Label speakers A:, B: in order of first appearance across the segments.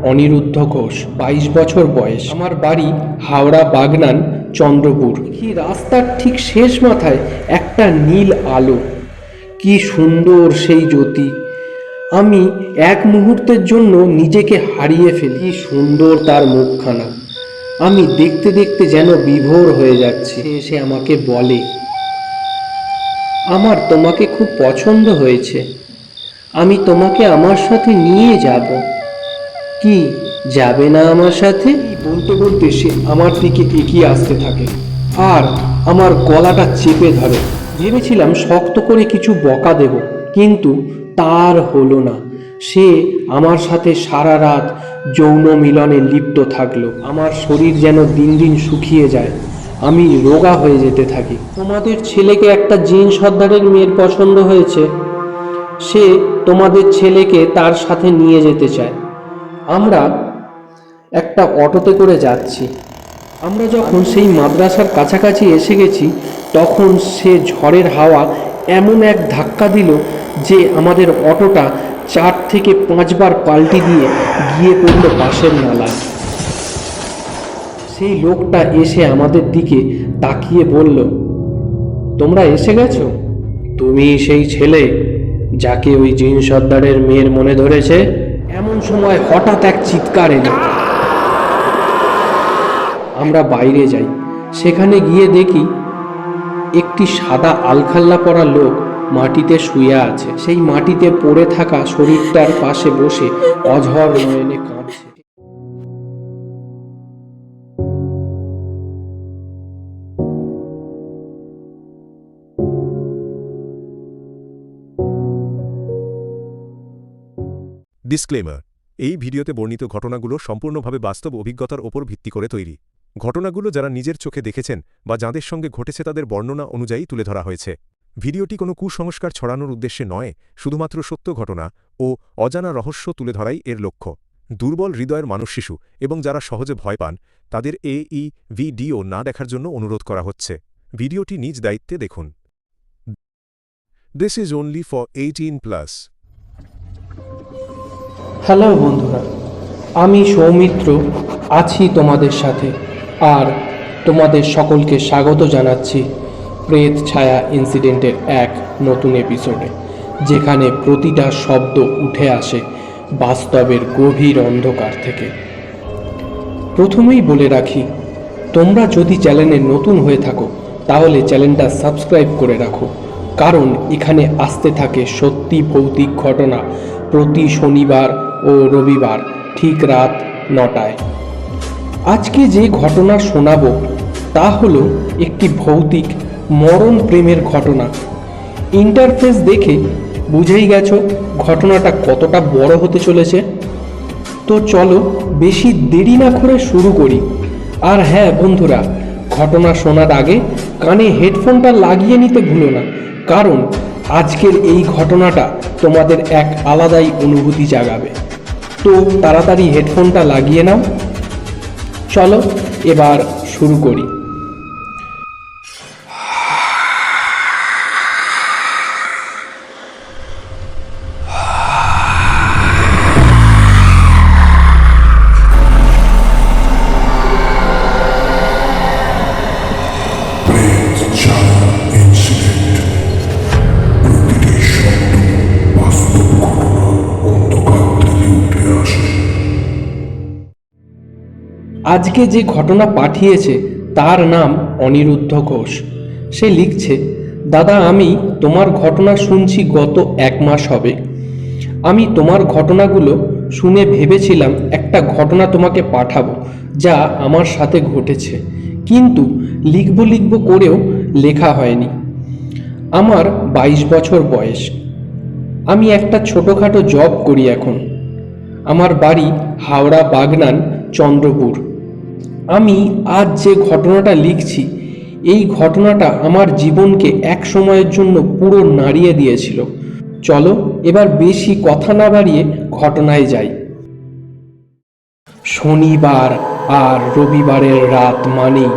A: অনিরুদ্ধ ঘোষ, 22 বছর বয়স। আমার বাড়ি হাওড়া বাগনান চন্দ্রপুর। কি রাস্তার ঠিক শেষ মাথায় একটা নীল আলো, কি সুন্দর সেই জ্যোতি। আমি এক মুহূর্তের জন্য নিজেকে হারিয়ে ফেলি। কি সুন্দর তার মুখখানা। আমি দেখতে দেখতে যেন বিভোর হয়ে যাচ্ছি। সে আমাকে বলে, আমার তোমাকে খুব পছন্দ হয়েছে, আমি তোমাকে আমার সাথে নিয়ে যাব। কি, যাবে না আমার সাথে? বলতে বলতে সে আমার দিকে এগিয়ে আসতে থাকে আর আমার গলাটা চেপে ধরে। ভেবেছিলাম শক্ত করে কিছু বকা দেব, কিন্তু তার হলো না। সে আমার সাথে সারা রাত যৌন মিলনে লিপ্ত থাকলো। আমার শরীর যেন দিন দিন শুকিয়ে যায়, আমি রোগা হয়ে যেতে থাকি। তোমাদের ছেলেকে একটা জিন সর্দারের মেয়ের পছন্দ হয়েছে, সে তোমাদের ছেলেকে তার সাথে নিয়ে যেতে চায়। আমরা একটা অটোতে করে যাচ্ছি। আমরা যখন সেই মাদ্রাসার কাছাকাছি এসে গেছি, তখন সে ঝড়ের হাওয়া এমন এক ধাক্কা দিল যে আমাদের অটোটা 4 থেকে 5 বার পাল্টি দিয়ে গিয়ে পড়ল পাশের নালায়। সেই লোকটা এসে আমাদের দিকে তাকিয়ে বলল, তোমরা এসে গেছো? তুমি সেই ছেলে যাকে ওই জিন সর্দারের মেয়ের মনে ধরেছে? এমন সময় হঠাৎ এক চিৎকার এলো। আমরা বাইরে যাই। সেখানে গিয়ে দেখি একটি সাদা আলখাল্লা পরা লোক মাটিতে শুয়ে আছে। সেই মাটিতে পড়ে থাকা শরীরটার পাশে বসে অঝর নয়নে কাঁদছে।
B: ডিসক্লেমার, এই ভিডিওতে বর্ণিত ঘটনাগুলো সম্পূর্ণভাবে বাস্তব অভিজ্ঞতার ওপর ভিত্তি করে তৈরি। ঘটনাগুলো যারা নিজের চোখে দেখেছেন বা যাদের সঙ্গে ঘটেছে তাদের বর্ণনা অনুযায়ী তুলে ধরা হয়েছে। ভিডিওটি কোনো কুসংস্কার ছড়ানোর উদ্দেশ্যে নয়, শুধুমাত্র সত্য ঘটনা ও অজানা রহস্য তুলে ধরাই এর লক্ষ্য। দুর্বল হৃদয়ের মানুষ শিশু এবং যারা সহজে ভয় পান তাদের এই ভিডিও না দেখার জন্য অনুরোধ করা হচ্ছে। ভিডিওটি নিজ দায়িত্বে দেখুন। This is only for 18+।
A: Hello বন্ধুরা, আমি সৌমিত্র আছি তোমাদের সাথে, আর তোমাদের সকলকে স্বাগত জানাচ্ছি প্রেত ছায়া ইনসিডেন্টের এক নতুন এপিসোডে, যেখানে প্রতিটা শব্দ উঠে আসে বাস্তবের গভীর অন্ধকার থেকে। প্রথমেই বলে রাখি, তোমরা যদি চ্যানেলে নতুন হয়ে থাকো তাহলে চ্যানেলটা সাবস্ক্রাইব করে রাখো, কারণ এখানে আসতে থাকে সত্যি ভৌতিক ঘটনা প্রতি শনিবার ও রবিবার ঠিক রাত 9টায়। আজকে যে ঘটনা শোনাবো তা হলো একটি ভৌতিক মরণ প্রেমের ঘটনা। ইন্টারফেস দেখে বুঝেই গেছো ঘটনাটা কতটা বড় হতে চলেছে। তো চলো বেশি দেরি না করে শুরু করি। আর হ্যাঁ বন্ধুরা, ঘটনা শোনার আগে কানে হেডফোনটা লাগিয়ে নিতে ভুলো না, কারণ আজকের এই ঘটনাটা তোমাদের এক আলাদাই অনুভূতি জাগাবে। তো তাড়াতাড়ি হেডফোনটা লাগিয়ে নাও। চলো এবার শুরু করি। আজকে যে ঘটনা পাঠিয়েছে তার নাম অনিরুদ্ধ ঘোষ। সে লিখছে, দাদা আমি তোমার ঘটনা শুনছি গত 1 মাস হবে। আমি তোমার ঘটনাগুলো শুনে ভেবেছিলাম একটা ঘটনা তোমাকে পাঠাবো যা আমার সাথে ঘটেছে, কিন্তু লিখব করেও লেখা হয়নি। আমার 22 বছর বয়স। আমি একটা ছোটোখাটো জব করি এখন। আমার বাড়ি হাওড়া বাগনান চন্দ্রপুর। আমি আজ যে ঘটনাটা লিখছি, এই ঘটনাটা আমার জীবনকে এক সময়ের জন্য পুরো নাড়িয়ে দিয়েছিল। চলো এবার বেশি কথা না বাড়িয়ে ঘটনায় যাই। শনিবার আর রবিবারের রাত মানেই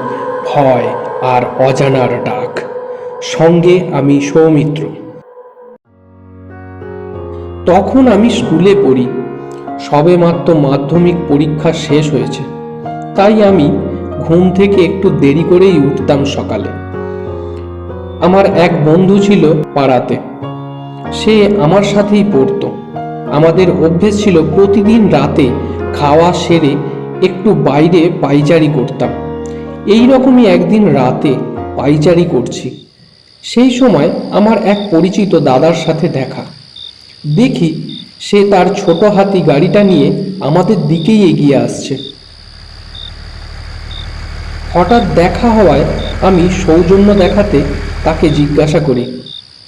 A: ভয় আর অজানার ডাক। সঙ্গে আমি সৌমিত্র। তখন আমি স্কুলে পড়ি। সবেমাত্র মাধ্যমিক পরীক্ষা শেষ হয়েছে, তাই আমি ঘুম থেকে একটু দেরি করেই উঠতাম সকালে। আমার এক বন্ধু ছিল পাড়াতে, সে আমার সাথেই পড়তো। আমাদের অভ্যেস ছিল প্রতিদিন রাতে খাওয়া সেরে একটু বাইরে পায়চারি করতাম। এই রকমই একদিন রাতে পায়চারি করছি, সেই সময় আমার এক পরিচিত দাদার সাথে দেখা। দেখি সে তার ছোট হাতি গাড়িটা নিয়ে আমাদের দিকেই এগিয়ে আসছে। হঠাৎ দেখা হওয়ায় আমি সৌজন্য দেখাতে তাকে জিজ্ঞাসা করি,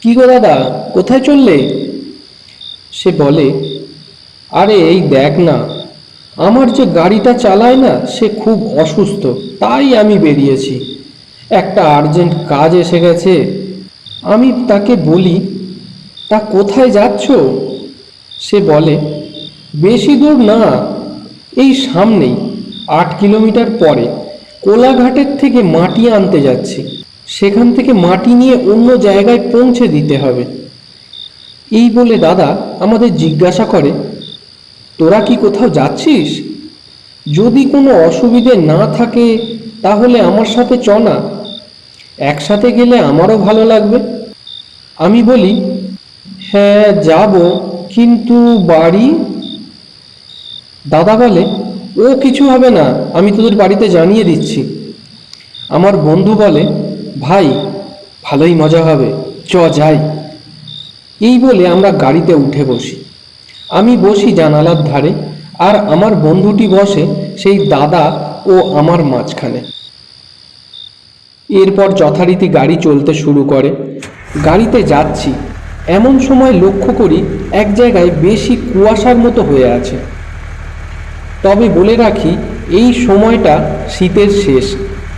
A: কি গো দাদা, কোথায় চললে? সে বলে, আরে এই দেখ না, আমার যে গাড়িটা চালায় না সে খুব অসুস্থ, তাই আমি বেরিয়েছি, একটা আর্জেন্ট কাজ এসে গেছে। আমি তাকে বলি, তা কোথায় যাচ্ছ? সে বলে, বেশি দূর না, এই সামনেই 8 কিলোমিটার পরে কোলাঘাটের থেকে মাটি আনতে যাচ্ছি, সেখান থেকে মাটি নিয়ে অন্য জায়গায় পৌঁছে দিতে হবে। এই বলে দাদা আমাদের জিজ্ঞাসা করে, তোরা কি কোথাও যাচ্ছিস? যদি কোনো অসুবিধে না থাকে তাহলে আমার সাথে চ না, একসাথে গেলে আমারও ভালো লাগবে। আমি বলি, হ্যাঁ যাব, কিন্তু বাড়ি? দাদা বলে, ও কিছু হবে না, আমি তোদের বাড়িতে জানিয়ে দিচ্ছি। আমার বন্ধু বলে, ভাই ভালোই মজা হবে, চ যাই। এই বলে আমরা গাড়িতে উঠে বসি। আমি বসি জানালার ধারে, আর আমার বন্ধুটি বসে সেই দাদা ও আমার মাঝখানে। এরপর যথারীতি গাড়ি চলতে শুরু করে। গাড়িতে যাচ্ছি, এমন সময় লক্ষ্য করি এক জায়গায় বেশি কুয়াশার মতো হয়ে আছে। তবে বলে রাখি, এই সময়টা শীতের শেষ,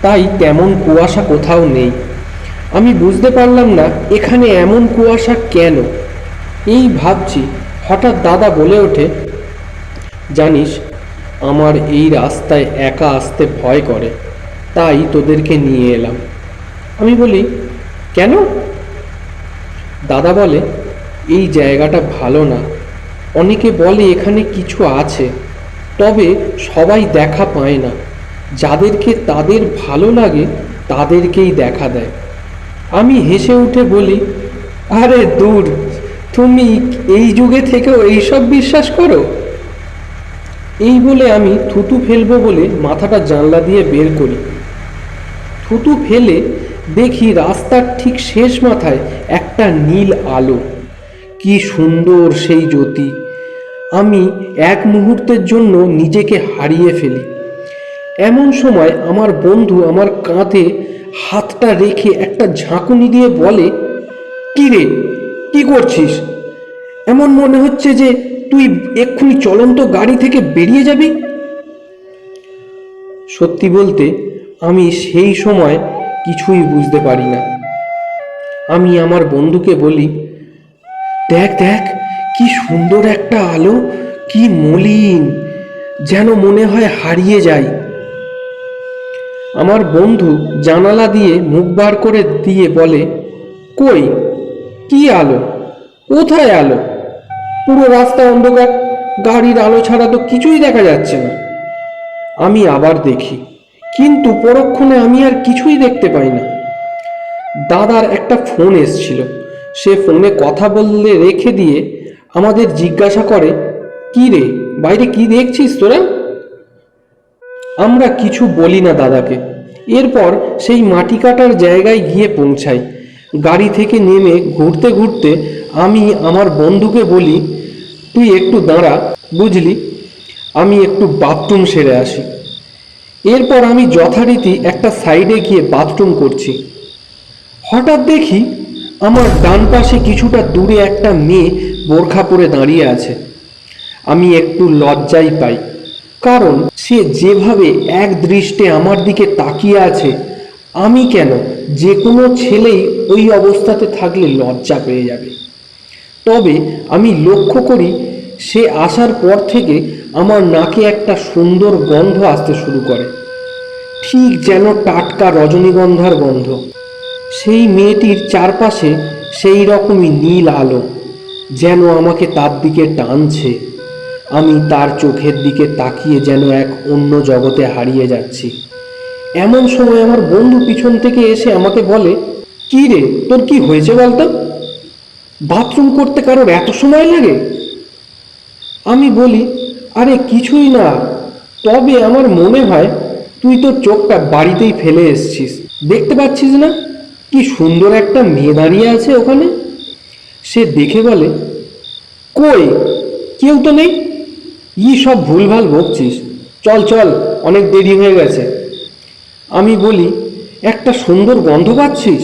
A: তাই তেমন কুয়াশা কোথাও নেই। আমি বুঝতে পারলাম না এখানে এমন কুয়াশা কেন। এই ভাবছি, হঠাৎ দাদা বলে ওঠে, জানিস, আমার এই রাস্তায় একা আসতে ভয় করে, তাই তোদেরকে নিয়ে এলাম। আমি বলি, কেন? দাদা বলে, এই জায়গাটা ভালো না, অনেকে বলে এখানে কিছু আছে, তবে সবাই দেখা পায় না, যাদেরকে তাদের ভালো লাগে তাদেরকেই দেখা দেয়। আমি হেসে উঠে বলি, আরে দূর, তুমি এই যুগে থেকেও এইসব বিশ্বাস করো? এই বলে আমি থুতু ফেলবো বলে মাথাটা জানলা দিয়ে বের করি। থুতু ফেলে দেখি রাস্তার ঠিক শেষ মাথায় একটা নীল আলো। কি সুন্দর সেই জ্যোতি! আমি এক মুহূর্তের জন্য নিজেকে হারিয়ে ফেলি। এমন সময় আমার বন্ধু আমার কাঁধে হাতটা রেখে একটা ঝাঁকুনি দিয়ে বলে, কি রে, কি করছিস? এমন মনে হচ্ছে যে তুই এক্ষুনি চলন্ত গাড়ি থেকে বেরিয়ে যাবি। সত্যি বলতে আমি সেই সময় কিছুই বুঝতে পারি না। আমি আমার বন্ধুকে বলি, দেখ দেখ, কি সুন্দর একটা আলো, কি মলিন, যেন মনে হয় হারিয়ে যাই। আমার বন্ধু জানালা দিয়ে মুখ বার করে দিয়ে বলে, কই, কি আলো, কোথায় আলো? পুরো রাস্তা অন্ধকার, গাড়ির আলো ছাড়া তো কিছুই দেখা যাচ্ছে না। আমি আবার দেখি, কিন্তু পরক্ষণে আমি আর কিছুই দেখতে পাই না। দাদার একটা ফোন এসছিল, সে ফোনে কথা বললে রেখে দিয়ে আমাদের জিজ্ঞাসা করে, কি রে, বাইরে কি দেখছিস তোরা? আমরা কিছু বলি না দাদাকে। এরপর সেই মাটি কাটার জায়গায় গিয়ে পৌঁছাই। গাড়ি থেকে নেমে ঘুরতে ঘুরতে আমি আমার বন্ধুকে বলি, তুই একটু দাঁড়া, বুঝলি, আমি একটু বাথরুম সেরে আসি। এরপর আমি যথারীতি একটা সাইডে গিয়ে বাথরুম করছি। হঠাৎ দেখি আমার ডান পাশে কিছুটা দূরে একটা মেয়ে বোরখা পরে দাঁড়িয়ে আছে। আমি একটু লজ্জাই পাই, কারণ সে যেভাবে এক দৃষ্টে আমার দিকে তাকিয়ে আছে, আমি কেন, যে কোনো ছেলেই ওই অবস্থাতে থাকলে লজ্জা পেয়ে যাবে। তবে আমি লক্ষ্য করি সে আসার পর থেকে আমার নাকে একটা সুন্দর গন্ধ আসতে শুরু করে, ঠিক যেন টাটকা রজনীগন্ধার গন্ধ। সেই মেয়েটির চারপাশে সেই রকমই নীল আলো, যেন আমাকে তার দিকে টানছে। আমি তার চোখের দিকে তাকিয়ে যেন এক অন্য জগতে হারিয়ে যাচ্ছি। এমন সময় আমার বন্ধু পিছন থেকে এসে আমাকে বলে, কি রে, তোর কি হয়েছে বলতো? বাথরুম করতে কারোর এত সময় লাগে? আমি বলি, আরে কিছুই না, তবে আমার মনে হয় তুই তোর চোখটা বাড়িতেই ফেলে এসছিস। দেখতে পাচ্ছিস না কি সুন্দর একটা মেয়ে দাঁড়িয়ে আছে ওখানে? সে দেখে বলে, কই, কেউ তো নেই। সব ভুলভাল বকছিস, চল চল, অনেক দেরি হয়ে গেছে। আমি বলি, একটা সুন্দর গন্ধ পাচ্ছিস?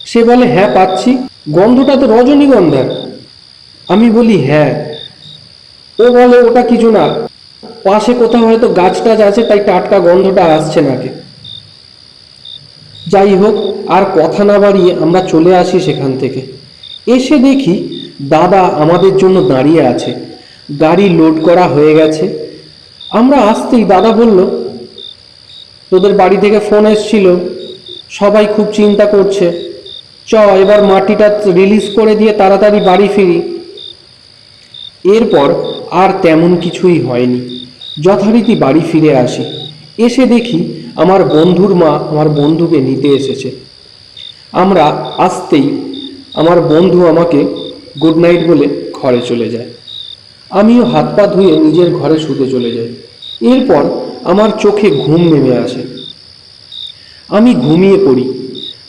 A: সে বলে, হ্যাঁ পাচ্ছি, গন্ধটা তো রজনীগন্ধার। আমি বলি, হ্যাঁ। ও বলে, ওটা কিছু না, পাশে কোথাও হয়তো গাছ টাছ আছে, তাই টাটকা গন্ধটা আসছে নাকি। যাই হোক, আর কথা না বাড়িয়ে আমরা চলে আসি সেখান থেকে। এসে দেখি দাদা আমাদের জন্য দাঁড়িয়ে আছে, গাড়ি লোড করা হয়ে গেছে। আমরা আসতেই দাদা বলল, তোদের বাড়ি থেকে ফোন এসেছিল, সবাই খুব চিন্তা করছে, চ এবার মাটিটা রিলিজ করে দিয়ে তাড়াতাড়ি বাড়ি ফিরি। এরপর আর তেমন কিছুই হয়নি, যথারীতি বাড়ি ফিরে আসি। এসে দেখি আমার বন্ধুর মা আমার বন্ধুকে নিতে এসেছে। আমরা আসতেই আমার বন্ধু আমাকে গুড নাইট বলে ঘরে চলে যায়। আমিও হাত পা ধুয়ে নিজের ঘরে শুতে চলে যাই। এরপর আমার চোখে ঘুম নেমে আসে, আমি ঘুমিয়ে পড়ি।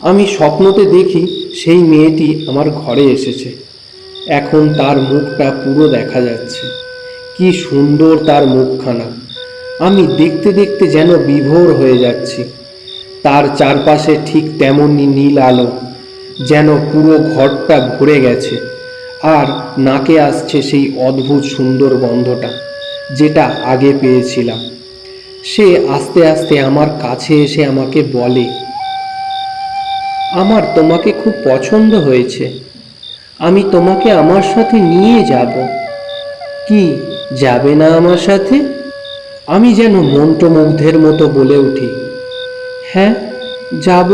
A: আমি স্বপ্নতে দেখি সেই মেয়েটি আমার ঘরে এসেছে। এখন তার মুখটা পুরো দেখা যাচ্ছে, কি সুন্দর তার মুখখানা। আমি দেখতে দেখতে যেন বিভোর হয়ে যাচ্ছি। তার চারপাশে ঠিক তেমনই নীল আলো, যেন পুরো ঘরটা ভরে গেছে। আর নাকে আসছে সেই অদ্ভুত সুন্দর গন্ধটা, যেটা আগে পেয়েছিলাম। সে আস্তে আস্তে আমার কাছে এসে আমাকে বলে, আমার তোমাকে খুব পছন্দ হয়েছে, আমি তোমাকে আমার সাথে নিয়ে যাব। কি, যাবে না আমার সাথে? আমি যেন মন্ত্রমুগ্ধের মতো বলে উঠি, হ্যাঁ যাব।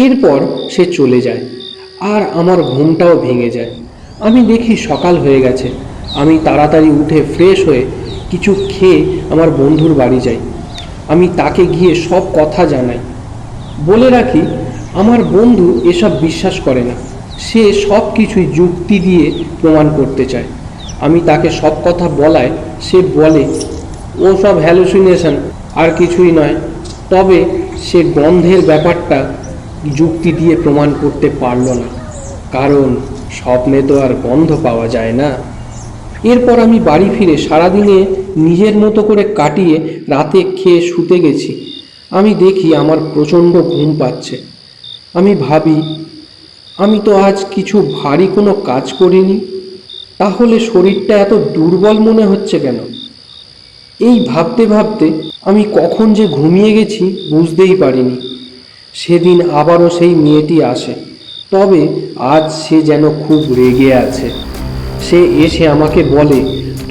A: এরপর সে চলে যায় আর আমার ঘুমটাও ভেঙে যায়। আমি দেখি সকাল হয়ে গেছে। আমি তাড়াতাড়ি উঠে ফ্রেশ হয়ে কিছু খেয়ে আমার বন্ধুর বাড়ি যাই। আমি তাকে গিয়ে সব কথা জানাই। বলে রাখি, আমার বন্ধু এসব বিশ্বাস করে না, সে সব কিছুই যুক্তি দিয়ে প্রমাণ করতে চায়। আমি তাকে সব কথা বলায় সে বলে, ও সব হ্যালুসিনেশন, আর কিছুই নয়। তবে সে গন্ধের ব্যাপারটা যুক্তি দিয়ে প্রমাণ করতে পারল না, কারণ স্বপ্নে তো আর গন্ধ পাওয়া যায় না। এরপর আমি বাড়ি ফিরে সারাদিনে নিজের মতো করে কাটিয়ে রাতে খেয়ে শুতে গেছি। আমি দেখি আমার প্রচণ্ড ঘুম পাচ্ছে। আমি ভাবি, আমি তো আজ কিছু ভারী কোনো কাজ করিনি, তাহলে শরীরটা এত দুর্বল মনে হচ্ছে কেন? এই ভাবতে ভাবতে আমি কখন যে ঘুমিয়ে গেছি বুঝতেই পারিনি। সেদিন আবারও সেই মেয়েটি আসে, তবে আজ সে যেন খুব রেগে আছে। সে এসে আমাকে বলে,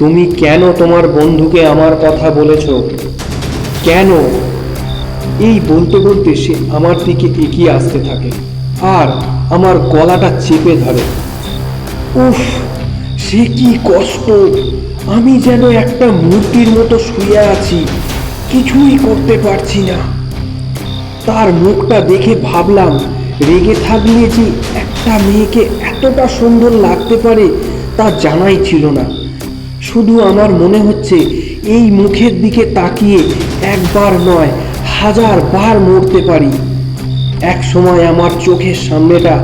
A: তুমি কেন তোমার বন্ধুকে আমার কথা বলেছ? কেন? এই বলতে বলতে সে আমার দিকে এগিয়ে আসতে থাকে আর আমার গলাটা চেপে ধরে। উফ, সে কি কষ্ট! আমি যেন একটা মূর্তির মতো শুয়ে আছি, কিছুই করতে পারছি না। তার মুখটা দেখে ভাবলাম, রেগে থাকলে যে একটা মেয়েকে এতটা সুন্দর লাগতে পারে তা জানাই ছিল না। শুধু আমার মনে হচ্ছে এই মুখের দিকে তাকিয়ে একবার নয়, 1000 বার মরতে পারি। এক সময় আমার চোখের সামনেটা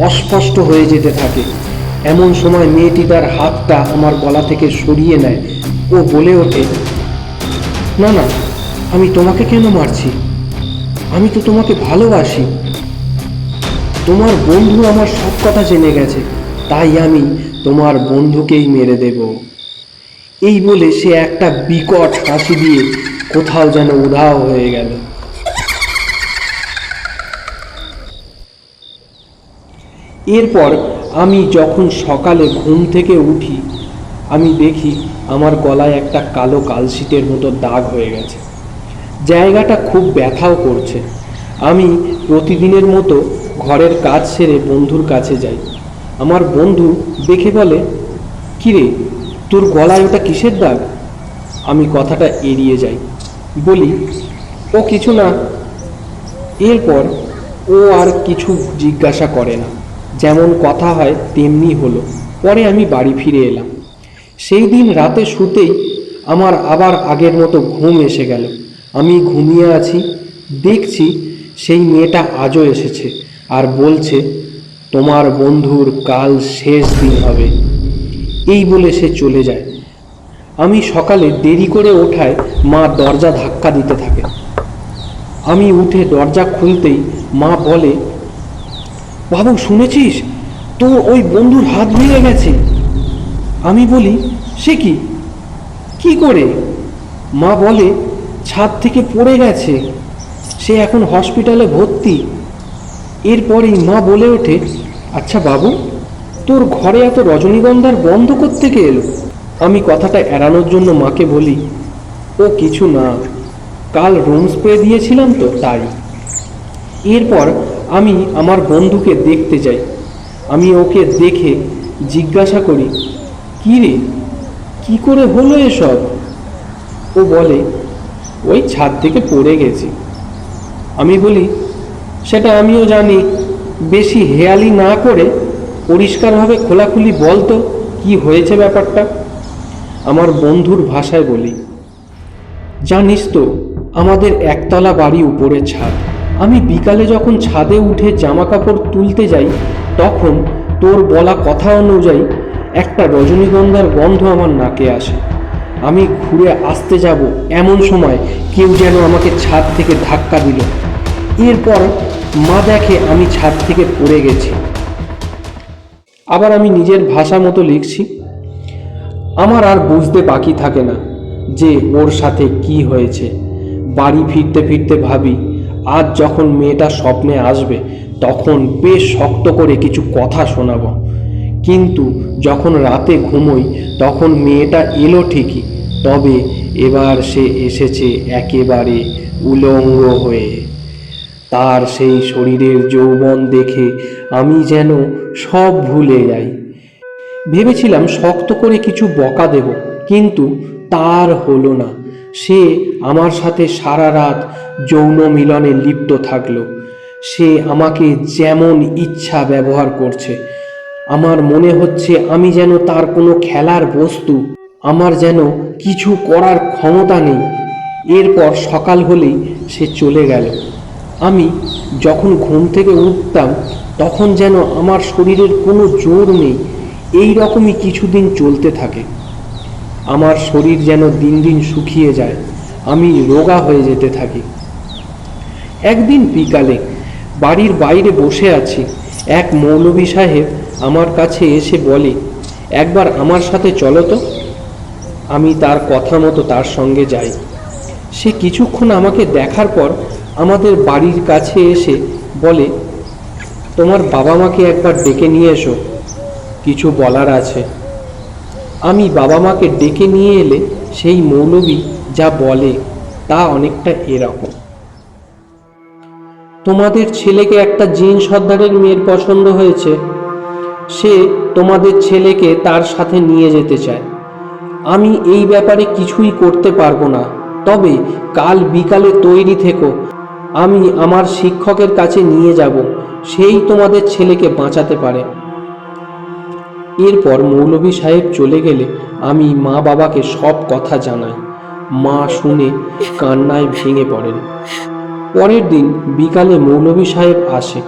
A: অস্পষ্ট হয়ে যেতে থাকে। এমন সময় মেয়েটি তার হাতটা আমার গলা থেকে সরিয়ে নেয়। ও বলে ওঠে, না না, আমি তোমাকে কেন মারছি? আমি তো তোমাকে ভালোবাসি। তোমার বন্ধু আমার সব কথা জেনে গেছে, তাই আমি তোমার বন্ধুকেই মেরে দেব। এই বলে সে একটা বিকট হাসি দিয়ে কোথাও যেন উধাও হয়ে গেল। এরপর আমি যখন সকালে ঘুম থেকে উঠি, আমি দেখি আমার গলায় একটা কালো কালশিটের মতো দাগ হয়ে গেছে। জায়গাটা খুব ব্যথাও করছে। আমি প্রতিদিনের মতো ঘরের কাজ সেরে বন্ধুর কাছে যাই। আমার বন্ধু দেখে বলে, কিরে, তোর গলায় ওটা কিসের দাগ? আমি কথাটা এড়িয়ে যাই, বলি ও কিছু না। এরপর ও আর কিছু জিজ্ঞাসা করে না, যেমন কথা হয় তেমনি হলো। পরে আমি বাড়ি ফিরে এলাম। সেই দিন রাতে শুতেই আমার আবার আগের মতো ঘুম এসে গেল। আমি ঘুমিয়ে আছি, দেখছি সেই মেয়েটা আজও এসেছে আর বলছে, তোমার বন্ধুর কাল শেষ দিন হবে, এই বলে সে চলে যায়। আমি সকালে দেরি করে ওঠায় মা দরজা ধাক্কা দিতে থাকে। আমি উঠে দরজা খুলতেই মা বলে, বাবু শুনেছিস, তোর ওই বন্ধুর হাত ভেঙে গেছে। আমি বলি, সে কি, কি করে? মা বলে, ছাদ থেকে পড়ে গেছে, সে এখন হসপিটালে ভর্তি। এরপরেই মা বলে ওঠে, আচ্ছা বাবু, তোর ঘরে এত রজনীগন্ধার গন্ধ কোত্থেকে এলো? আমি কথাটা এড়ানোর জন্য মাকে বলি, ও কিছু না, কাল রুম স্প্রে দিয়েছিলাম তো তাই। এরপর আমি আমার বন্ধুকে দেখতে যাই। আমি ওকে দেখে জিজ্ঞাসা করি, কী রে, কী করে হলো এসব? ও বলে, ওই ছাদ থেকে পড়ে গেছি। আমি বলি, সেটা আমিও জানি, বেশি হেয়ালি না করে পরিষ্কারভাবে খোলাখুলি বল তো কী হয়েছে ব্যাপারটা। আমার বন্ধুর ভাষায় বলি, জানিস তো, আমাদের একতলা বাড়ি উপরে ছাদ। আমি বিকালে যখন ছাদে উঠে জামা কাপড় তুলতে যাই, তখন তোর বলা কথা অনুযায়ী একটা রজনীগন্ধার গন্ধ আমার নাকে আসে। আমি ঘুরে আসতে যাব এমন সময় কেউ যেন আমাকে ছাদ থেকে ধাক্কা দিল। এরপর মা দেখে আমি ছাদ থেকে পড়ে গেছি। আবার আমি নিজের ভাষা মতো লিখছি। আমার আর বুঝতে বাকি থাকে না যে ওর সাথে কি হয়েছে। বাড়ি ফিরতে ফিরতে ভাবি, আজ যখন মেয়েটা স্বপ্নে আসবে তখন বেশ শক্ত করে কিছু কথা শোনাব। কিন্তু যখন রাতে ঘুমোই তখন মেয়েটা এলো ঠিকই, তবে এবার সে এসেছে একেবারে উলঙ্গ হয়ে। তার সেই শরীরের যৌবন দেখে আমি যেন সব ভুলে যাই। ভেবেছিলাম শক্ত করে কিছু বকা দেব, কিন্তু তার হলো না। সে আমার সাথে সারা রাত যৌন মিলনে লিপ্ত থাকলো। সে আমাকে যেমন ইচ্ছা ব্যবহার করছে। আমার মনে হচ্ছে আমি যেন তার কোনো খেলার বস্তু, আমার যেন কিছু করার ক্ষমতা নেই। এরপর সকাল হলেই সে চলে গেল। আমি যখন ঘুম থেকে উঠতাম তখন যেন আমার শরীরের কোনো জোর নেই। এই রকমই কিছুদিন চলতে থাকে। আমার শরীর যেন দিন দিন শুকিয়ে যায়, আমি রোগা হয়ে যেতে থাকি। একদিন বিকালে বাড়ির বাইরে বসে আছি, এক মৌলভী সাহেব আমার কাছে এসে বলে, একবার আমার সাথে চলো তো। আমি তার কথা মতো তার সঙ্গে যাই। সে কিছুক্ষণ আমাকে দেখার পর আমাদের বাড়ির কাছে এসে বলে, তোমার বাবা মাকে একবার ডেকে নিয়ে এসো, কিছু বলার আছে। আমি বাবা মাকে ডেকে নিয়ে এলে সেই মৌলভী যা বলে তা অনেকটা এরকম, তোমাদের ছেলেকে একটা জিন সর্দারের মেয়ের পছন্দ হয়েছে, সে তোমাদের ছেলেকে তার সাথে নিয়ে যেতে চায়। আমি এই ব্যাপারে কিছুই করতে পারবো না, তবে কাল বিকালে তৈরি থেকো, আমি আমার শিক্ষকের কাছে নিয়ে যাব, সেই তোমাদের ছেলেকে বাঁচাতে পারে। এরপর মৌলভী সাহেব চলে গেলে আমি মা বাবাকে সব কথা জানাই। মা শুনে কান্নায় ভেঙে পড়েন। পরের দিন বিকালে মৌলভী সাহেব আসে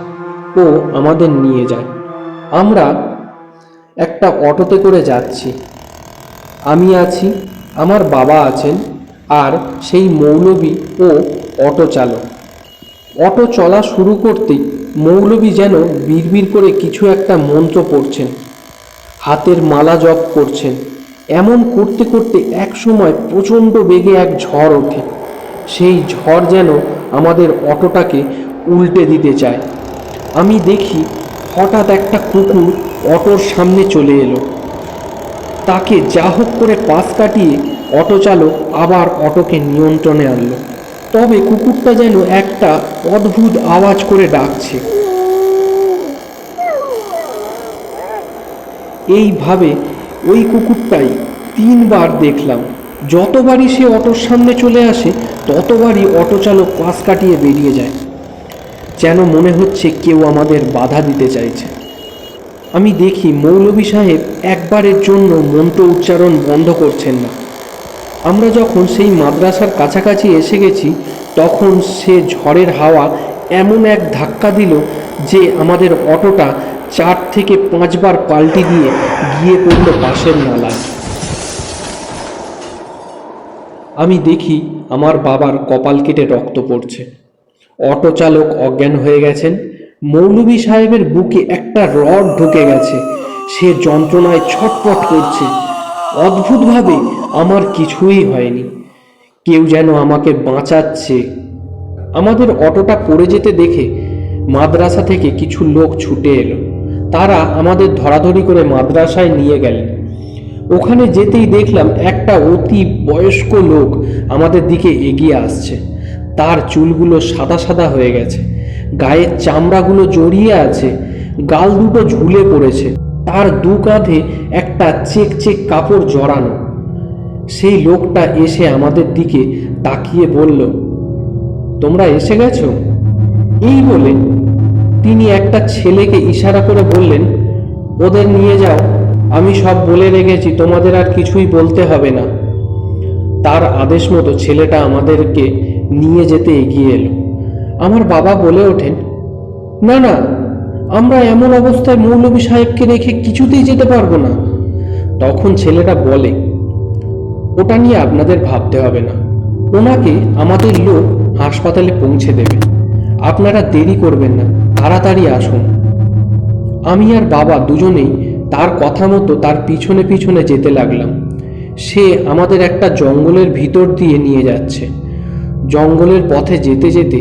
A: ও আমাদের নিয়ে যায়। আমরা একটা অটোতে করে যাচ্ছি। আমি আছি, আমার বাবা আছেন, আর সেই মৌলভী ও অটো চালক। অটো চলা শুরু করতেই মৌলভী যেন বিড়বিড় করে কিছু একটা মন্ত্র পড়ছেন, হাতের মালা জপ করছেন। এমন করতে করতে এক সময় প্রচণ্ড বেগে এক ঝড় ওঠে। সেই ঝড় যেন আমাদের অটোটাকে উল্টে দিতে চায়। আমি দেখি হঠাৎ একটা কুকুর অটোর সামনে চলে এলো। তাকে যা হোক করে পাশ কাটিয়ে অটো চালক আবার অটোকে নিয়ন্ত্রণে আনলো। তবে কুকুরটা যেন একটা অদ্ভুত আওয়াজ করে ডাকছে। এইভাবে ওই কুকুরটাই 3বার দেখলাম। যতবারই সে অটোর সামনে চলে আসে ততবারই অটো চালক পাশ কাটিয়ে বেরিয়ে যায়, যেন মনে হচ্ছে কেউ আমাদের বাধা দিতে চাইছে। আমি দেখি মৌলভী সাহেব একবারের জন্য মন্ত্র উচ্চারণ বন্ধ করছেন না। আমরা যখন সেই মাদ্রাসার কাছাকাছি এসে গেছি তখন সে ঝড়ের হাওয়া এমন এক ধাক্কা দিল যে আমাদের অটোটা 4 থেকে 5 বার পাল্টি দিয়ে গিয়ে পড়ল পাশের নালায়। আমি দেখি আমার বাবার কপাল কেটে রক্ত পড়ছে। অটো চালক অজ্ঞান হয়ে গেছেন। মৌলভী সাহেবের বুকে একটা রড ঢুকে গেছে। সে যন্ত্রণায় ছটফট করছে। অদ্ভুতভাবে আমার কিছুই হয়নি। কেউ যেন আমাকে বাঁচাচ্ছে। আমাদের অটোটা পড়ে যেতে দেখে মাদ্রাসা থেকে কিছু লোক ছুটে এলো। তারা আমাদের ধরাধরি করে মাদ্রাসায় নিয়ে গেলেন। ওখানে যেতেই দেখলাম একটা অতি বয়স্ক লোক আমাদের দিকে এগিয়ে আসছে। তার চুলগুলো সাদা সাদা হয়ে গেছে, গায়ের চামড়াগুলো জড়িয়ে আছে, গাল দুটো ঝুলে পড়েছে, তার দু কাঁধে একটা চেক চেক কাপড় জড়ানো। সেই লোকটা এসে আমাদের দিকে তাকিয়ে বলল, তোমরা এসে গেছো? এই বলে তিনি একটা ছেলেকে ইশারা করে বললেন, ওদের নিয়ে যাও, আমি সব বলে রেখেছি, তোমাদের আর কিছুই বলতে হবে না। তার আদেশ মতো ছেলেটা আমাদেরকে নিয়ে যেতে এগিয়ে এলো। আমার বাবা বলে ওঠেন, না না, আমরা এমন অবস্থায় মৌলভী সাহেবকে রেখে কিছুতেই যেতে পারবো না। তখন ছেলেটা বলে, ওটা নিয়ে আপনাদের ভাবতে হবে না, ওনাকে আমাদের লোক হাসপাতালে পৌঁছে দেবে, আপনারা দেরি করবেন না, তাড়াতাড়ি আসুন। আমি আর বাবা দুজনেই তার কথা মতো তার পিছনে পিছনে যেতে লাগলাম। সে আমাদের একটা জঙ্গলের ভিতর দিয়ে নিয়ে যাচ্ছে। জঙ্গলের পথে যেতে যেতে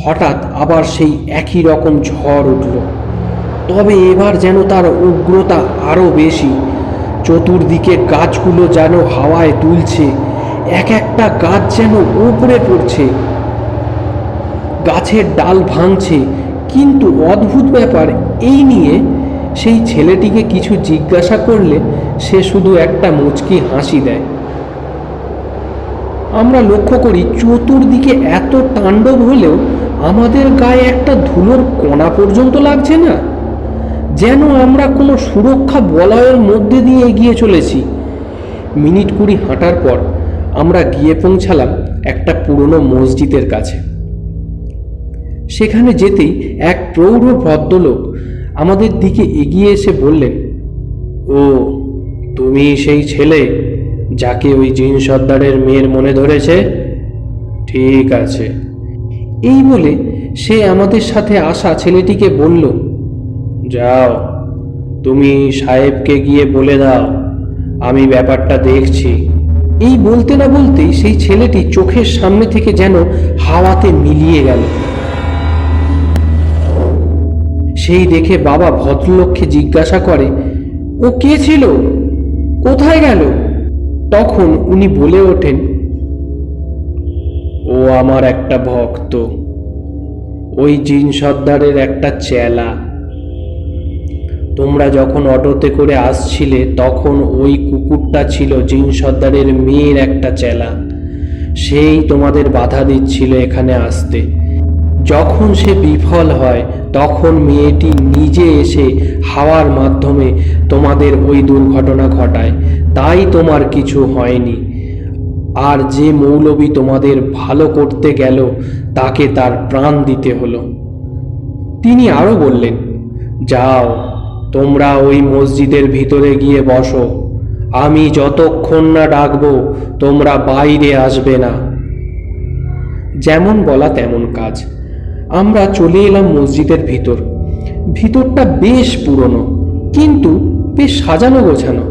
A: হঠাৎ আবার সেই একই রকম ঝড় উঠল, তবে এবার যেন তার উগ্রতা আরও বেশি। চতুর্দিকে গাছগুলো যেন হাওয়ায় দুলছে, এক একটা গাছ যেন উপরে পড়ছে, গাছের ডাল ভাঙছে। কিন্তু অদ্ভুত ব্যাপার, এই নিয়ে সেই ছেলেটিকে কিছু জিজ্ঞাসা করলে সে শুধু একটা মুচকি হাসি দেয়। আমরা লক্ষ্য করি চতুর্দিকে এত তাণ্ডব হলেও আমাদের গায়ে একটা ধুলোর কণা পর্যন্ত লাগছে না, যেন আমরা কোনো সুরক্ষা বলয়ের মধ্যে দিয়ে এগিয়ে চলেছি। মিনিট 20 হাঁটার পর আমরা গিয়ে পৌঁছালাম একটা পুরনো মসজিদের কাছে। সেখানে যেতেই এক প্রৌঢ় ভদ্রলোক আমাদের দিকে এগিয়ে এসে বললেন, ও তুমি সেই ছেলে যাকে ওই জিন সর্দারের মেয়ের মনে ধরেছে? ঠিক আছে। এই বলে সে আমাদের সাথে আসা ছেলেটিকে বলল, যাও, তুমি সাহেবকে গিয়ে বলে দাও আমি ব্যাপারটা দেখছি। এই বলতে না বলতেই সেই ছেলেটি চোখের সামনে থেকে যেন হাওয়াতে মিলিয়ে গেল। সেই দেখে বাবা ভদ্রলোককে জিজ্ঞাসা করে, ও কে ছিল, কোথায় গেল? তখন উনি বলে ওঠেন, ও আমার একটা ভক্ত, ওই জিন সর্দারের একটা চেলা। তোমরা যখন অটোতে করে আসছিলে তখন ওই কুকুরটা ছিল জিন সর্দারের মেয়ের একটা চেলা। সেই তোমাদের বাধা দিচ্ছিল এখানে আসতে। যখন সে বিফল হয় তখন মেয়েটি নিজে এসে হাওয়ার মাধ্যমে তোমাদের ওই দুর্ঘটনা ঘটায়, তাই তোমার কিছু হয়নি। আর যে মৌলবী তোমাদের ভালো করতে গেল তাকে তার প্রাণ দিতে হলো। তিনি আরো বললেন, যাও, তোমরা ওই মসজিদের ভিতরে গিয়ে বসো, আমি যতক্ষণ না ডাকবো তোমরা বাইরে আসবে না। যেমন বলা তেমন কাজ। আমরা চলে এলাম মসজিদের ভিতর। ভিতরটা বেশ পুরনো, কিন্তু বেশ সাজানো গোছানো।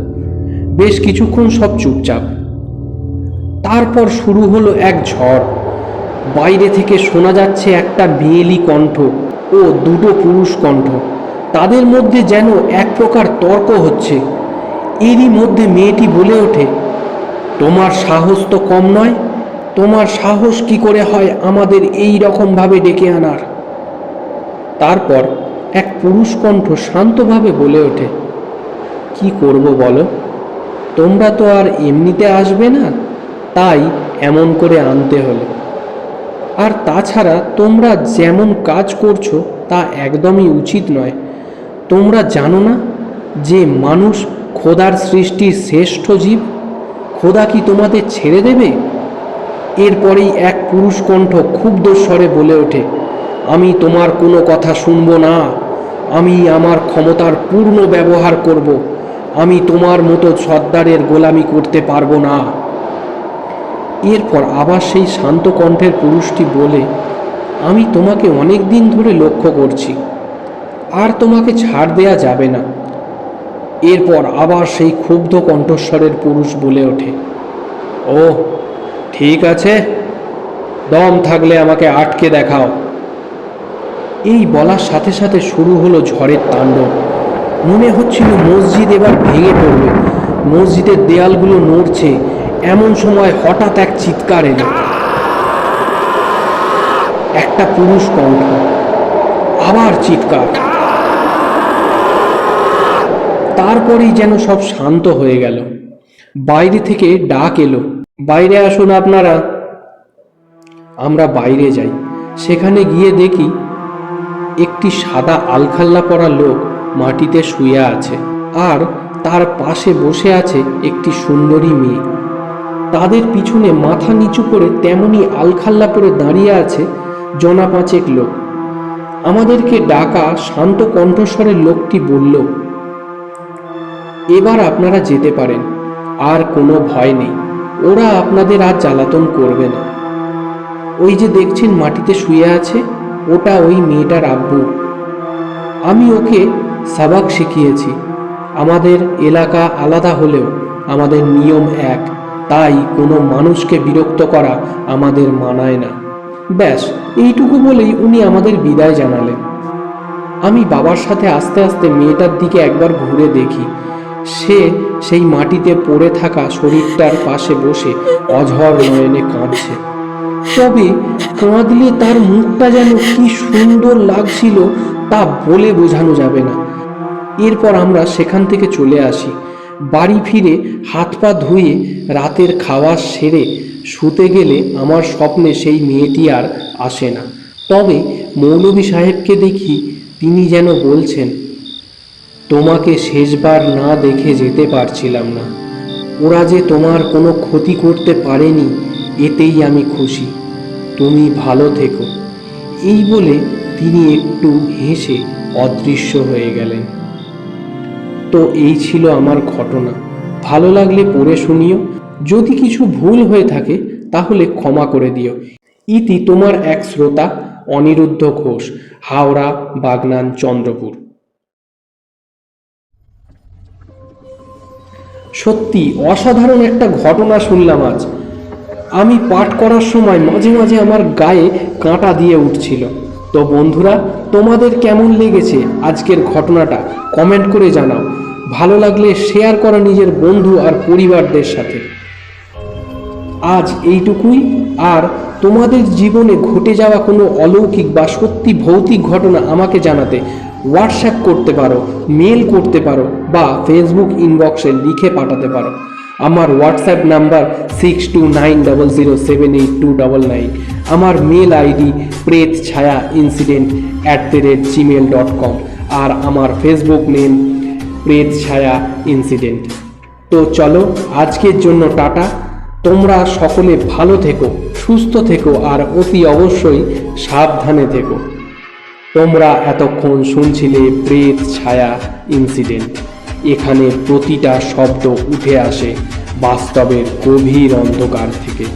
A: বেশ কিছুক্ষণ সব চুপচাপ। তারপর শুরু হলো এক ঝড়। বাইরে থেকে শোনা যাচ্ছে একটা মেয়েলি কণ্ঠ ও দুটো পুরুষ কণ্ঠ। তাদের মধ্যে যেন এক প্রকার তর্ক হচ্ছে। এরই মধ্যে মেয়েটি বলে ওঠে, তোমার সাহস তো কম নয়, তোমার সাহস কি করে হয় আমাদের এই রকমভাবে ডেকে আনার? তারপর এক পুরুষ কণ্ঠ শান্তভাবে বলে ওঠে, কি করব বলো, তোমরা তো আর এমনিতে আসবে না, তাই এমন করে আনতে হলো। আর তাছাড়া তোমরা যেমন কাজ করছো তা একদমই উচিত নয়। তোমরা জানো না যে মানুষ খোদার সৃষ্টির শ্রেষ্ঠ জীব? খোদা কি তোমাদের ছেড়ে দেবে? এরপরেই এক পুরুষ কণ্ঠ ক্ষুব্ধ স্বরে বলে ওঠে, আমি তোমার কোনো কথা শুনবো না। আমি আমার ক্ষমতার পূর্ণ ব্যবহার করব। আমি তোমার মতো সর্দারের গোলামি করতে পারবো না। এরপর আবার সেই শান্ত কণ্ঠের পুরুষটি বলে, আমি তোমাকে অনেক দিন ধরে লক্ষ্য করছি, আর তোমাকে ছাড় দেয়া যাবে না। এরপর আবার সেই ক্ষুব্ধ কণ্ঠস্বরের পুরুষ বলে ওঠে, ও ঠিক আছে, দম থাকলে আমাকে আটকে দেখাও। এই বলার সাথে সাথে শুরু হলো ঝড়ের তাণ্ডব। মনে হচ্ছিল মসজিদ এবার ভেঙে পড়বে, মসজিদের দেয়ালগুলো নড়ছে। এমন সময় হঠাৎ এক চিৎকার এলো, একটা পুরুষ কণ্ঠ, আবার চিৎকার। তারপরেই যেন সব শান্ত হয়ে গেল। বাইরে থেকে ডাক এলো, বাইরে আসুন আপনারা। আমরা বাইরে যাই। সেখানে গিয়ে দেখি একটি সাদা আলখাল্লা পরা লোক মাটিতে শুয়ে আছে, আর তার পাশে বসে আছে একটি সুন্দরী মেয়ে। তাদের পিছনে মাথা নিচু করে তেমনি আলখাল্লা পরে দাঁড়িয়ে আছে জনা পাঁচেক লোক। আমাদেরকে ডাকা শান্ত কণ্ঠস্বরের লোকটি বলল, এবার আপনারা যেতে পারেন, আর কোনো ভয় নেই, ওরা আপনাদের আর জ্বালাতন করবে না। ওই যে দেখছেন মাটিতে শুয়ে আছে, ওটা ওই মেয়েটার আব্বু। আমি ওকে সাবাক শিখিয়েছি। আমাদের এলাকা আলাদা হলেও আমাদের নিয়ম এক, তাই কোনো মানুষকে বিরক্ত করা আমাদের মানায় না। ব্যাস এইটুকু বলেই উনি আমাদের বিদায় জানালেন। আমি বাবার সাথে আস্তে আস্তে মেয়েটার দিকে একবার ঘুরে দেখি। সে সেই মাটিতে পড়ে থাকা শরীরটার পাশে বসে অঝর নয়নে কাঁদছে। তবে কাঁদলে তার মুখটা যেন কি সুন্দর লাগছিল তা বলে বোঝানো যাবে না। এরপর আমরা সেখান থেকে চলে আসি। বাড়ি ফিরে হাত পা ধুয়ে রাতের খাওয়া সেরে শুতে গেলে আমার স্বপ্নে সেই মেয়েটি আর আসে না। তবে মৌলভী সাহেবকে দেখি, তিনি যেন বলছেন, তোমাকে শেষবার না দেখে যেতে পারছিলাম না। ওরা যে তোমার কোনো ক্ষতি করতে পারেনি, এতেই আমি খুশি। তুমি ভালো থেকো। এই বলে তিনি একটু হেসে অদৃশ্য হয়ে গেলেন। তো এই ছিল আমার ঘটনা। ভালো লাগলে পড়ে শুনিও। যদি কিছু ভুল হয়ে থাকে তাহলে ক্ষমা করে দিও। ইতি তোমার এক শ্রোতা, অনিরুদ্ধ ঘোষ, হাওড়া, বাগনান, চন্দ্রপুর। সত্যি অসাধারণ একটা ঘটনা শুনলাম আজ। আমি পাঠ করার সময় মাঝে মাঝে আমার গায়ে কাঁটা দিয়ে উঠছিল। তো বন্ধুরা, তোমাদের কেমন লেগেছে আজকের ঘটনাটা কমেন্ট করে জানাও। ভালো লাগলে শেয়ার করো নিজের বন্ধু আর পরিবারদের সাথে। আজ এইটুকুই। আর তোমাদের জীবনে ঘটে যাওয়া কোনো অলৌকিক বা সত্যি ভৌতিক ঘটনা আমাকে জানাতে হোয়াটসঅ্যাপ করতে পারো, মেল করতে পারো, বা ফেসবুক ইনবক্সে লিখে পাঠাতে পারো। আমার হোয়াটসঅ্যাপ নাম্বার 6290078299। আমার মেল আইডি prethchaya@gmail.com। আর আমার ফেসবুক নেম প্রেতছায়া ইনসিডেন্ট। তো চলো, আজকের জন্য টাটা। তোমরা সকলে ভালো থেকো, সুস্থ থেকো, আর অতি অবশ্যই সাবধানে থেকো। তোমরা এতক্ষণ শুনছিলে প্রেত ছায়া ইনসিডেন্ট। এখানে প্রতিটা শব্দ উঠে আসে বাস্তবের গভীর অন্ধকার থেকে।